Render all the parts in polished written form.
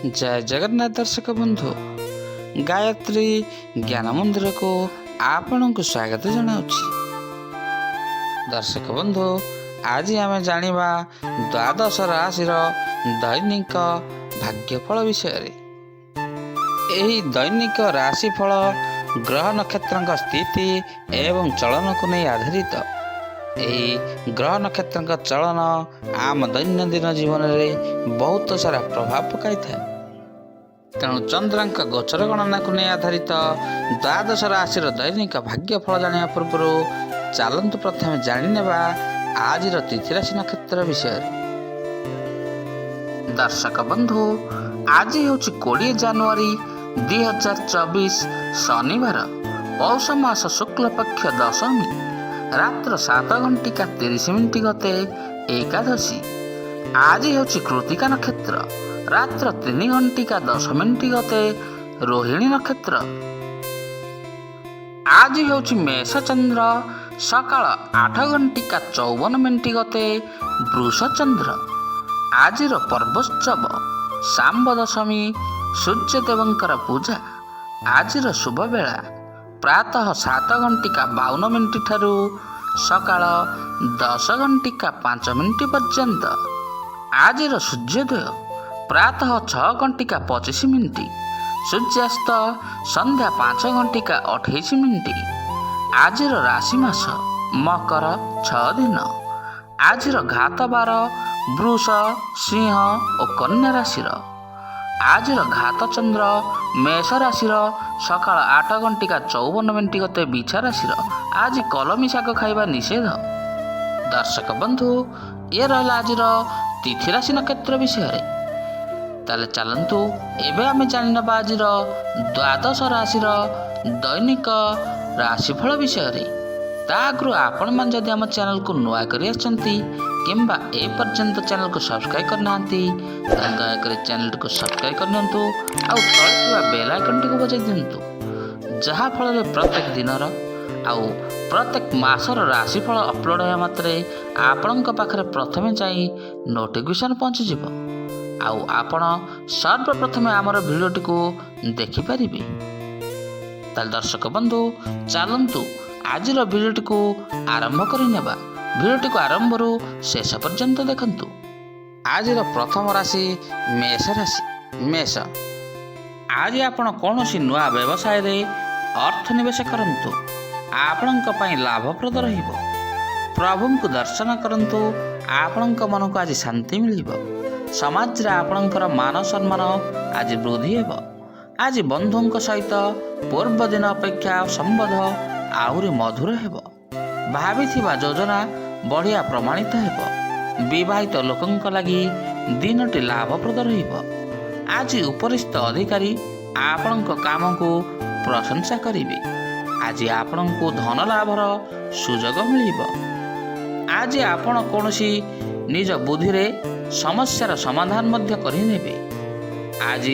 जय जगन्नाथ दर्शक बंधु गायत्री ज्ञान मंदिर को आपण को स्वागत जनाऊँगी। दर्शक बंधु आज आम जानिबा द्वादश राशि दैनिक भाग्यफल विषय। यही दैनिक राशिफल ग्रह नक्षत्र स्थिति एवं चलन को नहीं आधारित। यही ग्रह नक्षत्र चलन आम दैनंदिन जीवन में बहुत सारा प्रभाव पकाई था। तेणु चंद्रांक गोचर गणना को नहीं आधारित द्वादश राशि दैनिक भाग्यफल जाना पूर्व चलतु प्रथम जाणीनेबा आज तिथि राशि नक्षत्र विषय। दर्शक बंधु आज हूँ 20 जनवरी 2024 शनिवार पौष मास शुक्ल पक्ष दशमी रात्र 7:30 गते एकादशी। आज हूँ कृतिका नक्षत्र रात्र 3:10 गते रोहिणी नक्षत्र। आज हूँ मेष चंद्र सकाळ 8:54 गते वृष चंद्र। आज पर्वोत्सव सांब दशमी सूर्यदेवंकर पूजा। आज शुभ बेला प्रातः 7:52 ठारू सकाळ 10:05 पर्यंत। आज सूर्योदय प्रातः 6:25 सूर्यास्त संध्या 5:28। आज राशि मास मकर 6 दिन। आज घात बार वृष सिंह और कन्या राशि। आज घात चंद्र मेष राशि सकाळ 8:54 गते बिछा राशि। आज कलमी शाग खाइबा निषेध। दर्शक बंधु ये रहा आज तिथि राशि नक्षत्र विषय। ताले चलतु एवं आम जानिनेबा आज द्वादश राशि दैनिक राशिफल विषय। आगु आपण मैंने जदि आम चैनल को नुआ कर किंबा ए पर्यंत चैनल को सब्सक्राइब करना दयाकोर चैनल को सब्सक्राइब करनी तले बेल आइकन टी बजाई दिंतु जहाँफल प्रत्येक दिनर आउ प्रत्येक मासर राशिफल अपलोड होगा मात्रे आपण पाखे प्रथमे जाई नोटिफिकेशन पहुँचीज आउ आपण सर्वप्रथमे आमर भिडियोटी को देखिपारे। दर्शक बंधु चलतु आज भिडियोटी को आरंभ करनेबा। भिडियोटी को आरंभ शेष पर्यंत देखंतु। आज प्रथम राशि मेष राशि। मेष आज आपण कौन सी नुआ व्यवसाय रे अर्थ निवेश करंतु आपणक पई लाभप्रद रहिबो। प्रभु को दर्शन करंतु आपणक मन को आज शांति मिलिबो। समाज रे आपणकर मान सम्मान आज वृद्धि हेबो। आज बंधुओं सहित पूर्व दिन अपेक्षा संबंध आहुरी मधुर हेबो। भाविथिबा योजना बढ़िया प्रमाणित हेबो। विवाहित लोकंक लगी दिनटी लाभप्रद रहिबो। आज उपरिस्थ अधिकारी आपणक काम को प्रशंसा करिवे। आज आपणको धन लाभर सुजोग मिलिबो। आज आपण कोनोसी निज बुद्धि रे समस्यार समाधान मध्य करिनेबे। आज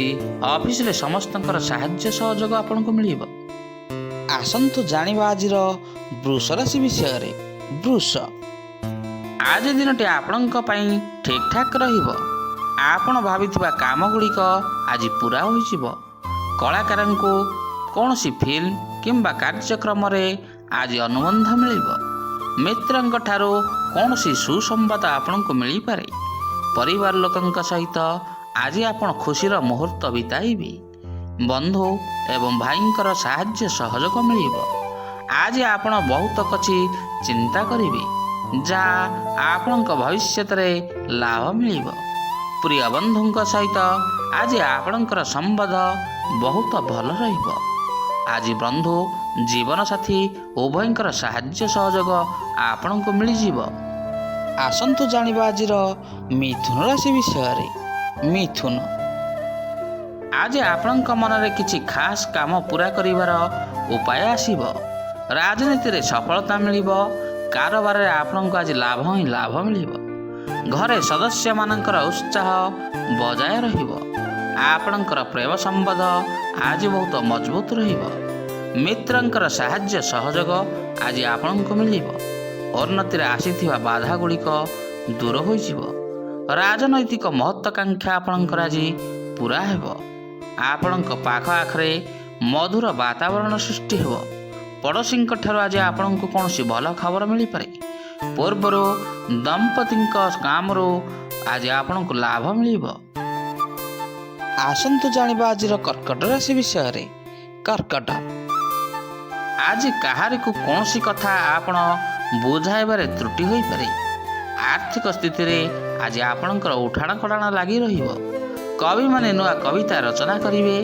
ऑफिस रे समस्तंकर साहाय्य सहयोग आपनको मिलिबो। आसंतु जानिबा आज वृष राशि विषय रे। वृष आज दिनटी आपणक पई ठीक ठाक रहिबो। आपण भाबिथिबा काम गुड़िक आज पूरा होइजिबो। कलाकारंको कौनसी फिल्म किंबा कार्यक्रम रे आज अनुबंध मिलिबो। मित्रंक ठारो कौनसी सुसंवाद आपणको मिली पारे। परिवार लोकंक सहित आज आपण खुशीर मुहूर्त बिताइबे। बंधु एवं भाईंकर साहाय्य सहयोग मिलिबो। आज आपण बहुत कछि चिंता करिवे जहाँ आपणक भविष्य रे लाभ मिलिबो। प्रिय बंधुंक सहित आज आपणकर संबंध बहुत भल रहिबो। आज बंधु जीवन साथी उभयंकर साहाय्य सहयोग आपणको मिलिजिबो। आसंतु जानिबा आज मिथुन राशि विषय रे। मिथुन आज आपणक मन रे किछि खास काम पूरा करिवार उपाय आसीबो। राजनीति रे सफलता मिलिबो। कारोबार रे आपणको आज लाभ ही लाभ मिलिबो। घरे सदस्य मानकर उत्साह बजाय रहिबो। आपणकर प्रेम संबंध आज बहुत मजबूत रहिबो। मित्रंकर साहाय्य सहयोग आज आपणको मिलिबो। उन्नति रे आसीथिबा बाधा गुड़िक दूर होइजिबो। राजनैतिक महत्वाकांक्षा आपणकर आज ପୂରା ହେବ। ଆପଣଙ୍କ ପାଖ ଆଖରେ ମଧୁର ବାତାବରଣ ସୃଷ୍ଟି ହେବ। ପଡ଼ୋଶୀଙ୍କ ଠାରୁ ଆଜି ଆପଣଙ୍କୁ କୌଣସି ଭଲ ଖବର ମିଳିପାରେ। ପୂର୍ବରୁ ଦମ୍ପତିଙ୍କ କାମରୁ ଆଜି ଆପଣଙ୍କୁ ଲାଭ ମିଳିବ। ଆସନ୍ତୁ ଜାଣିବା ଆଜିର କର୍କଟ ରାଶି ବିଷୟରେ। କର୍କଟ, ଆଜି କାହାରିକୁ କୌଣସି କଥା ଆପଣ ବୁଝାଇବାରେ ତ୍ରୁଟି ହୋଇପାରେ। ଆର୍ଥିକ ସ୍ଥିତିରେ ଆଜି ଆପଣଙ୍କର ଉଠାଣ କଟାଣ ଲାଗି ରହିବ। କବିମାନେ ନୂଆ କବିତା ରଚନା କରିବେ।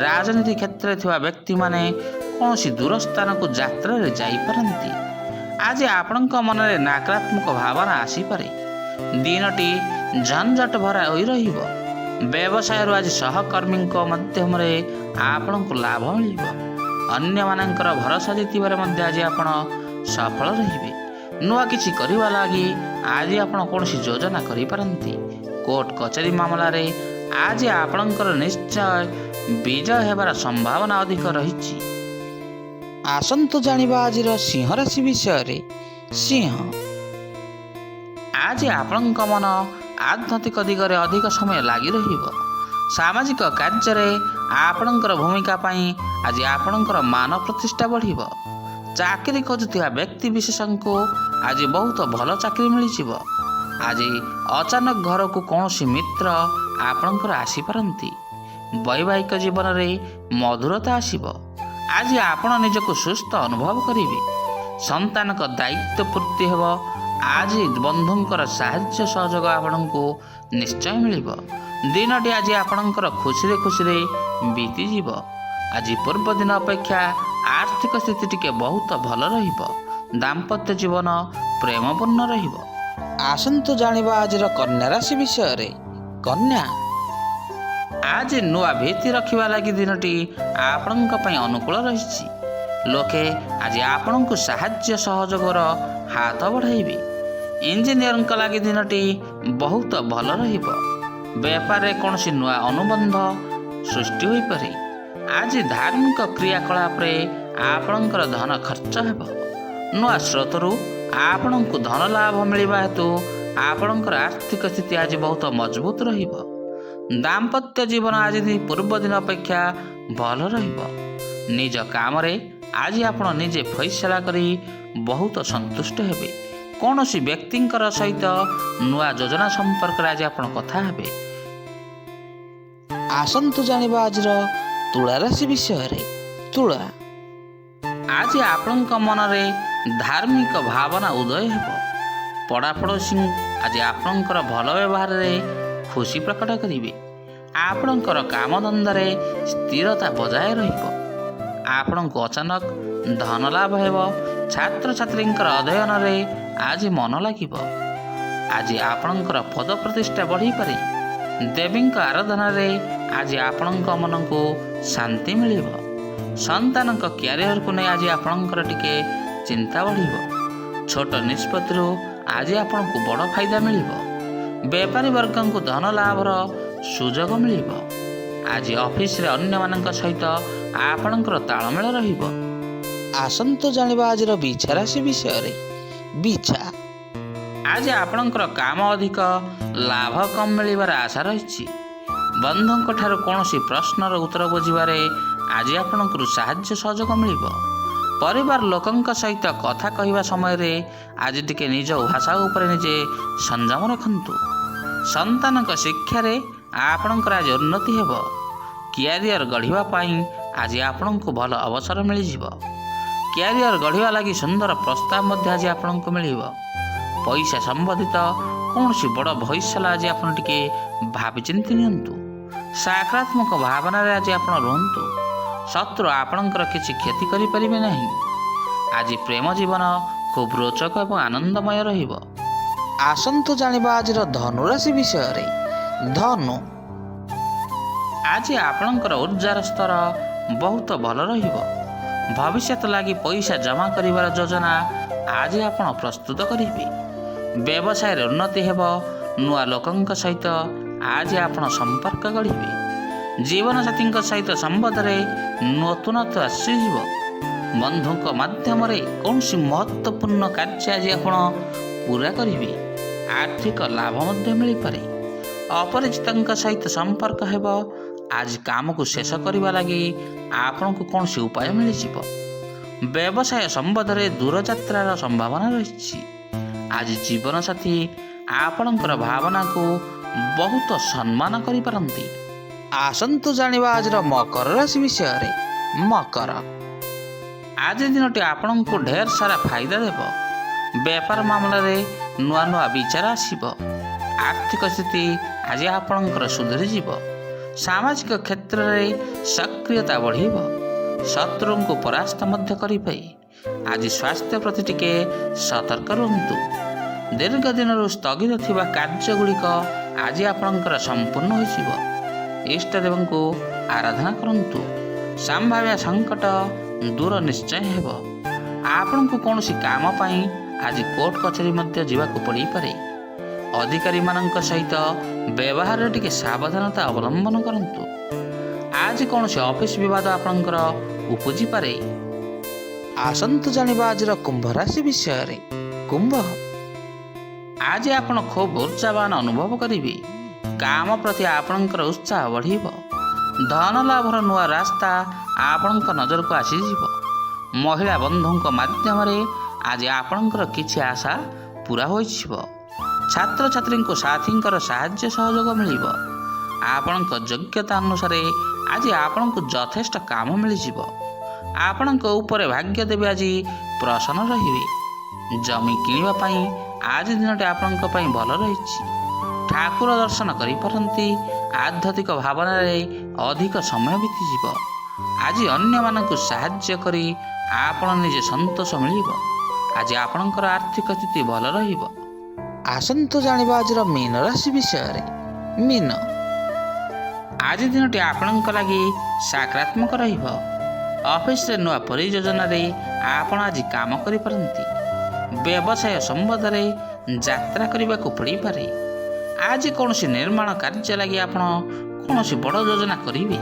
ରାଜନୀତି କ୍ଷେତ୍ରରେ ଥିବା ବ୍ୟକ୍ତିମାନେ କୌଣସି ଦୂର ସ୍ଥାନକୁ ଯାତ୍ରାରେ ଯାଇପାରନ୍ତି। ଆଜି ଆପଣଙ୍କ ମନରେ ନକାରାତ୍ମକ ଭାବନା ଆସିପାରେ। ଦିନଟି ଝଞ୍ଝଟ ଭରା ହୋଇ ରହିବ। ବ୍ୟବସାୟରୁ ଆଜି ସହକର୍ମୀଙ୍କ ମାଧ୍ୟମରେ ଆପଣଙ୍କୁ ଲାଭ ମିଳିବ। ଅନ୍ୟମାନଙ୍କର ଭରସା ଜିତିବାରେ ମଧ୍ୟ ଆଜି ଆପଣ ସଫଳ ରହିବେ। ନୂଆ କିଛି କରିବା ଲାଗି ଆଜି ଆପଣ କୌଣସି ଯୋଜନା କରିପାରନ୍ତି। କୋର୍ଟ କଚେରୀ ମାମଲାରେ ଆଜି ଆପଣଙ୍କର ନିଶ୍ଚୟ ବିଜୟ ହେବାର ସମ୍ଭାବନା ଅଧିକ ରହିଛି। ଆସନ୍ତୁ ଜାଣିବା ଆଜିର ସିଂହ ରାଶି ବିଷୟରେ। ସିଂହ, ଆଜି ଆପଣଙ୍କ ମନ ଆଧ୍ୟାତ୍ମିକ ଦିଗରେ ଅଧିକ ସମୟ ଲାଗି ରହିବ। ସାମାଜିକ କାର୍ଯ୍ୟରେ ଆପଣଙ୍କର ଭୂମିକା ପାଇଁ ଆଜି ଆପଣଙ୍କର ମାନ ପ୍ରତିଷ୍ଠା ବଢ଼ିବ। ଚାକିରି ଖୋଜୁଥିବା ବ୍ୟକ୍ତି ବିଶେଷଙ୍କୁ ଆଜି ବହୁତ ଭଲ ଚାକିରି ମିଳିଯିବ। ଆଜି ଅଚାନକ ଘରକୁ କୌଣସି ମିତ୍ର ଆପଣଙ୍କର ଆସିପାରନ୍ତି। ବୈବାହିକ ଜୀବନରେ ମଧୁରତା ଆସିବ। ଆଜି ଆପଣ ନିଜକୁ ସୁସ୍ଥ ଅନୁଭବ କରିବେ। ସନ୍ତାନଙ୍କ ଦାୟିତ୍ୱ ପୂର୍ତ୍ତି ହେବ। ଆଜି ବନ୍ଧୁଙ୍କର ସାହାଯ୍ୟ ସହଯୋଗ ଆପଣଙ୍କୁ ନିଶ୍ଚୟ ମିଳିବ। ଦିନଟି ଆଜି ଆପଣଙ୍କର ଖୁସିରେ ଖୁସିରେ ବିତିଯିବ। ଆଜି ପୂର୍ବ ଦିନ ଅପେକ୍ଷା ଆର୍ଥିକ ସ୍ଥିତି ଟିକେ ବହୁତ ଭଲ ରହିବ। ଦାମ୍ପତ୍ୟ ଜୀବନ ପ୍ରେମପୂର୍ଣ୍ଣ ରହିବ। ଆସନ୍ତୁ ଜାଣିବା ଆଜିର କନ୍ୟା ରାଶି ବିଷୟରେ। କନ୍ୟା, ଆଜି ନୂଆ ଭିତ୍ତି ରଖିବା ଲାଗି ଦିନଟି ଆପଣଙ୍କ ପାଇଁ ଅନୁକୂଳ ରହିଛି। ଲୋକେ ଆଜି ଆପଣଙ୍କୁ ସାହାଯ୍ୟ ସହଯୋଗର ହାତ ବଢ଼ାଇବେ। ଇଞ୍ଜିନିୟରଙ୍କ ଲାଗି ଦିନଟି ବହୁତ ଭଲ ରହିବ। ବେପାରରେ କୌଣସି ନୂଆ ଅନୁବନ୍ଧ ସୃଷ୍ଟି ହୋଇପାରେ। ଆଜି ଧାର୍ମିକ କ୍ରିୟାକଳାପରେ ଆପଣଙ୍କର ଧନ ଖର୍ଚ୍ଚ ହେବ। ନୂଆ ସ୍ରୋତରୁ ଆପଣଙ୍କୁ ଧନ ଲାଭ ମିଳିବା ହେତୁ ଆପଣଙ୍କର ଆର୍ଥିକ ସ୍ଥିତି ଆଜି ବହୁତ ମଜବୁତ ରହିବ। ଦାମ୍ପତ୍ୟ ଜୀବନ ଆଜି ପୂର୍ବ ଦିନ ଅପେକ୍ଷା ଭଲ ରହିବ। ନିଜ କାମରେ ଆଜି ଆପଣ ନିଜେ ଫଇସଲା କରି ବହୁତ ସନ୍ତୁଷ୍ଟ ହେବେ। କୌଣସି ବ୍ୟକ୍ତିଙ୍କର ସହିତ ନୂଆ ଯୋଜନା ସମ୍ପର୍କରେ ଆଜି ଆପଣ କଥା ହେବେ। ଆସନ୍ତୁ ଜାଣିବା ଆଜିର ତୁଳା ରାଶି ବିଷୟରେ। ତୁଳା, ଆଜି ଆପଣଙ୍କ ମନରେ ଧାର୍ମିକ ଭାବନା ଉଦୟ ହେବ। ପଡ଼ାପଡ଼ୋଶୀ ଆଜି ଆପଣଙ୍କର ଭଲ ବ୍ୟବହାରରେ ଖୁସି ପ୍ରକଟ କରିବେ। ଆପଣଙ୍କର କାମଧନ୍ଦାରେ ସ୍ଥିରତା ବଜାୟ ରହିବ। ଆପଣଙ୍କୁ ଅଚାନକ ଧନ ଲାଭ ହେବ। ଛାତ୍ରଛାତ୍ରୀଙ୍କର ଅଧ୍ୟୟନରେ ଆଜି ମନ ଲାଗିବ। ଆଜି ଆପଣଙ୍କର ପଦ ପ୍ରତିଷ୍ଠା ବଢ଼ିପାରେ। ଦେବୀଙ୍କ ଆରାଧନାରେ ଆଜି ଆପଣଙ୍କ ମନକୁ ଶାନ୍ତି ମିଳିବ। ସନ୍ତାନଙ୍କ କ୍ୟାରିୟରକୁ ନେଇ ଆଜି ଆପଣଙ୍କର ଟିକେ ଚିନ୍ତା ବଢ଼ିବ। ଛୋଟ ନିଷ୍ପତ୍ତିରୁ ଆଜି ଆପଣଙ୍କୁ ବଡ଼ ଫାଇଦା ମିଳିବ। ବେପାରୀ ବର୍ଗଙ୍କୁ ଧନ ଲାଭର ସୁଯୋଗ ମିଳିବ। ଆଜି ଅଫିସରେ ଅନ୍ୟମାନଙ୍କ ସହିତ ଆପଣଙ୍କର ତାଳମେଳ ରହିବ। ଆସନ୍ତୁ ଜାଣିବା ଆଜିର ବିଛା ରାଶି ବିଷୟରେ। ବିଛା, ଆଜି ଆପଣଙ୍କର କାମ ଅଧିକ, ଲାଭ କମ୍ ମିଳିବାର ଆଶା ରହିଛି। ବନ୍ଧୁଙ୍କ ଠାରୁ କୌଣସି ପ୍ରଶ୍ନର ଉତ୍ତର ବୁଝିବାରେ ଆଜି ଆପଣଙ୍କୁ ସାହାଯ୍ୟ ସହଯୋଗ ମିଳିବ। ପରିବାର ଲୋକଙ୍କ ସହିତ କଥା କହିବା ସମୟରେ ଆଜି ଟିକେ ନିଜ ଭାଷା ଉପରେ ନିଜେ ସଂଯମ ରଖନ୍ତୁ। ସନ୍ତାନଙ୍କ ଶିକ୍ଷାରେ ଆପଣଙ୍କର ଆଜି ଉନ୍ନତି ହେବ। କ୍ୟାରିୟର ଗଢ଼ିବା ପାଇଁ ଆଜି ଆପଣଙ୍କୁ ଭଲ ଅବସର ମିଳିଯିବ। କ୍ୟାରିୟର ଗଢ଼ିବା ଲାଗି ସୁନ୍ଦର ପ୍ରସ୍ତାବ ମଧ୍ୟ ଆଜି ଆପଣଙ୍କୁ ମିଳିବ। ପଇସା ସମ୍ବନ୍ଧିତ କୌଣସି ବଡ଼ ଫଇସଲା ଆଜି ଆପଣ ଟିକେ ଭାବିଚିନ୍ତି ନିଅନ୍ତୁ। ସକାରାତ୍ମକ ଭାବନାରେ ଆଜି ଆପଣ ରୁହନ୍ତୁ। ଶତ୍ରୁ ଆପଣଙ୍କର କିଛି କ୍ଷତି କରିପାରିବେ ନାହିଁ। ଆଜି ପ୍ରେମ ଜୀବନ ଖୁବ୍ ରୋଚକ ଏବଂ ଆନନ୍ଦମୟ ରହିବ। ଆସନ୍ତୁ ଜାଣିବା ଆଜିର ଧନୁ ରାଶି ବିଷୟରେ। ଧନୁ, ଆଜି ଆପଣଙ୍କର ଉର୍ଜାର ସ୍ତର ବହୁତ ଭଲ ରହିବ। ଭବିଷ୍ୟତ ଲାଗି ପଇସା ଜମା କରିବାର ଯୋଜନା ଆଜି ଆପଣ ପ୍ରସ୍ତୁତ କରିବେ। ବ୍ୟବସାୟରେ ଉନ୍ନତି ହେବ। ନୂଆ ଲୋକଙ୍କ ସହିତ ଆଜି ଆପଣ ସମ୍ପର୍କ ଗଢ଼ିବେ। ଜୀବନସାଥୀଙ୍କ ସହିତ ସମ୍ବନ୍ଧରେ ନୂତନତ୍ୱ ଆସିଯିବ। ବନ୍ଧୁଙ୍କ ମାଧ୍ୟମରେ କୌଣସି ମହତ୍ତ୍ୱପୂର୍ଣ୍ଣ କାର୍ଯ୍ୟ ଆଜି ଆପଣ ପୂରା କରିବେ। ଆର୍ଥିକ ଲାଭ ମଧ୍ୟ ମିଳିପାରେ। ଅପରିଚିତଙ୍କ ସହିତ ସମ୍ପର୍କ ହେବ। ଆଜି କାମକୁ ଶେଷ କରିବା ଲାଗି ଆପଣଙ୍କୁ କୌଣସି ଉପାୟ ମିଳିଯିବ। ବ୍ୟବସାୟ ସମ୍ବନ୍ଧରେ ଦୂରଯାତ୍ରାର ସମ୍ଭାବନା ରହିଛି। ଆଜି ଜୀବନସାଥୀ ଆପଣଙ୍କର ଭାବନାକୁ ବହୁତ ସମ୍ମାନ କରିପାରନ୍ତି। ଆସନ୍ତୁ ଜାଣିବା ଆଜିର ମକର ରାଶି ବିଷୟରେ। ମକର, ଆଜି ଦିନଟି ଆପଣଙ୍କୁ ଢେର ସାରା ଫାଇଦା ଦେବ। ବେପାର ମାମଲାରେ ନୂଆ ନୂଆ ବିଚାର ଆସିବ। ଆର୍ଥିକ ସ୍ଥିତି ଆଜି ଆପଣଙ୍କର ସୁଧୁରିଯିବ। ସାମାଜିକ କ୍ଷେତ୍ରରେ ସକ୍ରିୟତା ବଢ଼ିବ। ଶତ୍ରୁଙ୍କୁ ପରାସ୍ତ ମଧ୍ୟ କରିପାରେ। ଆଜି ସ୍ୱାସ୍ଥ୍ୟ ପ୍ରତି ଟିକେ ସତର୍କ ରୁହନ୍ତୁ। ଦୀର୍ଘ ଦିନରୁ ସ୍ଥଗିତ ଥିବା କାର୍ଯ୍ୟଗୁଡ଼ିକ ଆଜି ଆପଣଙ୍କର ସମ୍ପୂର୍ଣ୍ଣ ହୋଇଯିବ। ଇଷ୍ଟଦେବଙ୍କୁ ଆରାଧନା କରନ୍ତୁ। ସମ୍ଭାବ୍ୟ ସଙ୍କଟ ଦୂର ନିଶ୍ଚୟ ହେବ। ଆପଣଙ୍କୁ କୌଣସି କାମ ପାଇଁ ଆଜି କୋର୍ଟ କଚେରୀ ମଧ୍ୟ ଯିବାକୁ ପଡ଼ିପାରେ। ଅଧିକାରୀମାନଙ୍କ ସହିତ ବ୍ୟବହାରରେ ଟିକେ ସାବଧାନତା ଅବଲମ୍ବନ କରନ୍ତୁ। ଆଜି କୌଣସି ଅଫିସ ବିବାଦ ଆପଣଙ୍କର ଉପୁଜିପାରେ। ଆସନ୍ତୁ ଜାଣିବା ଆଜିର କୁମ୍ଭ ରାଶି ବିଷୟରେ। କୁମ୍ଭ, ଆଜି ଆପଣ ଖୁବ୍ ଉର୍ଜାବାନ ଅନୁଭବ କରିବେ। କାମ ପ୍ରତି ଆପଣଙ୍କର ଉତ୍ସାହ ବଢ଼ିବ। ଧନ ଲାଭର ନୂଆ ରାସ୍ତା ଆପଣଙ୍କ ନଜରକୁ ଆସିଯିବ। ମହିଳା ବନ୍ଧୁଙ୍କ ମାଧ୍ୟମରେ ଆଜି ଆପଣଙ୍କର କିଛି ଆଶା ପୂରା ହୋଇଯିବ। ଛାତ୍ରଛାତ୍ରୀଙ୍କୁ ସାଥୀଙ୍କର ସାହାଯ୍ୟ ସହଯୋଗ ମିଳିବ। ଆପଣଙ୍କ ଯୋଗ୍ୟତା ଅନୁସାରେ ଆଜି ଆପଣଙ୍କୁ ଯଥେଷ୍ଟ କାମ ମିଳିଯିବ। ଆପଣଙ୍କ ଉପରେ ଭାଗ୍ୟଦେବୀ ଆଜି ପ୍ରସନ୍ନ ରହିବେ। ଜମି କିଣିବା ପାଇଁ ଆଜି ଦିନଟି ଆପଣଙ୍କ ପାଇଁ ଭଲ ରହିଛି। ଠାକୁର ଦର୍ଶନ କରିପାରନ୍ତି। ଆଧ୍ୟାତ୍ମିକ ଭାବନାରେ ଅଧିକ ସମୟ ବିତିଯିବ। ଆଜି ଅନ୍ୟମାନଙ୍କୁ ସାହାଯ୍ୟ କରି ଆପଣ ନିଜେ ସନ୍ତୋଷ ମିଳିବ। ଆଜି ଆପଣଙ୍କର ଆର୍ଥିକ ସ୍ଥିତି ଭଲ ରହିବ। ଆସନ୍ତୁ ଜାଣିବା ଆଜିର ମୀନ ରାଶି ବିଷୟରେ। ମୀନ, ଆଜି ଦିନଟି ଆପଣଙ୍କ ଲାଗି ସକାରାତ୍ମକ ରହିବ। ଅଫିସରେ ନୂଆ ପରିଯୋଜନାରେ ଆପଣ ଆଜି କାମ କରିପାରନ୍ତି। ବ୍ୟବସାୟ ସମ୍ବନ୍ଧରେ ଯାତ୍ରା କରିବାକୁ ପଡ଼ିପାରେ। ଆଜି କୌଣସି ନିର୍ମାଣ କାର୍ଯ୍ୟ ଲାଗି ଆପଣ କୌଣସି ବଡ଼ ଯୋଜନା କରିବେ।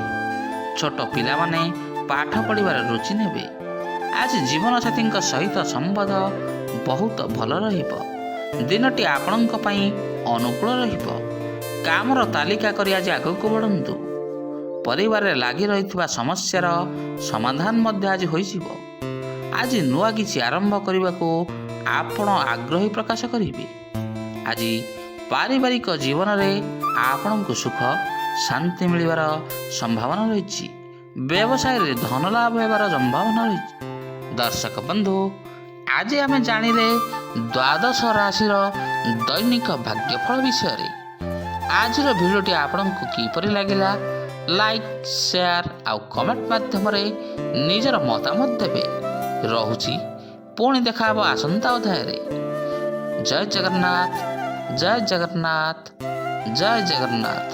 ଛୋଟ ପିଲାମାନେ ପାଠ ପଢ଼ିବାରେ ରୁଚି ନେବେ। ଆଜି ଜୀବନସାଥୀଙ୍କ ସହିତ ସମ୍ବନ୍ଧ ବହୁତ ଭଲ ରହିବ। ଦିନଟି ଆପଣଙ୍କ ପାଇଁ ଅନୁକୂଳ ରହିବ। କାମର ତାଲିକା କରି ଆଜି ଆଗକୁ ବଢ଼ନ୍ତୁ। ପରିବାରରେ ଲାଗି ରହିଥିବା ସମସ୍ୟାର ସମାଧାନ ମଧ୍ୟ ଆଜି ହୋଇଯିବ। ଆଜି ନୂଆ କିଛି ଆରମ୍ଭ କରିବାକୁ ଆପଣ ଆଗ୍ରହୀ ପ୍ରକାଶ କରିବେ। ଆଜି ପାରିବାରିକ ଜୀବନରେ ଆପଣଙ୍କୁ ସୁଖ ଶାନ୍ତି ମିଳିବାର ସମ୍ଭାବନା ରହିଛି। ବ୍ୟବସାୟରେ ଧନ ଲାଭ ହେବାର ସମ୍ଭାବନା ରହିଛି। ଦର୍ଶକ ବନ୍ଧୁ, ଆଜି ଆମେ ଜାଣିଲେ ଦ୍ୱାଦଶ ରାଶିର ଦୈନିକ ଭାଗ୍ୟଫଳ ବିଷୟରେ। ଆଜିର ଭିଡ଼ିଓଟି ଆପଣଙ୍କୁ କିପରି ଲାଗିଲା? ଲାଇକ୍, ସେୟାର ଆଉ କମେଣ୍ଟ ମାଧ୍ୟମରେ ନିଜର ମତାମତ ଦେବେ। ରହୁଛି, ପୁଣି ଦେଖା ହେବ ଆସନ୍ତା ଅଧ୍ୟାୟରେ। ଜୟ ଜଗନ୍ନାଥ, ଜୟ ଜଗନ୍ନାଥ, ଜୟ ଜଗନ୍ନାଥ।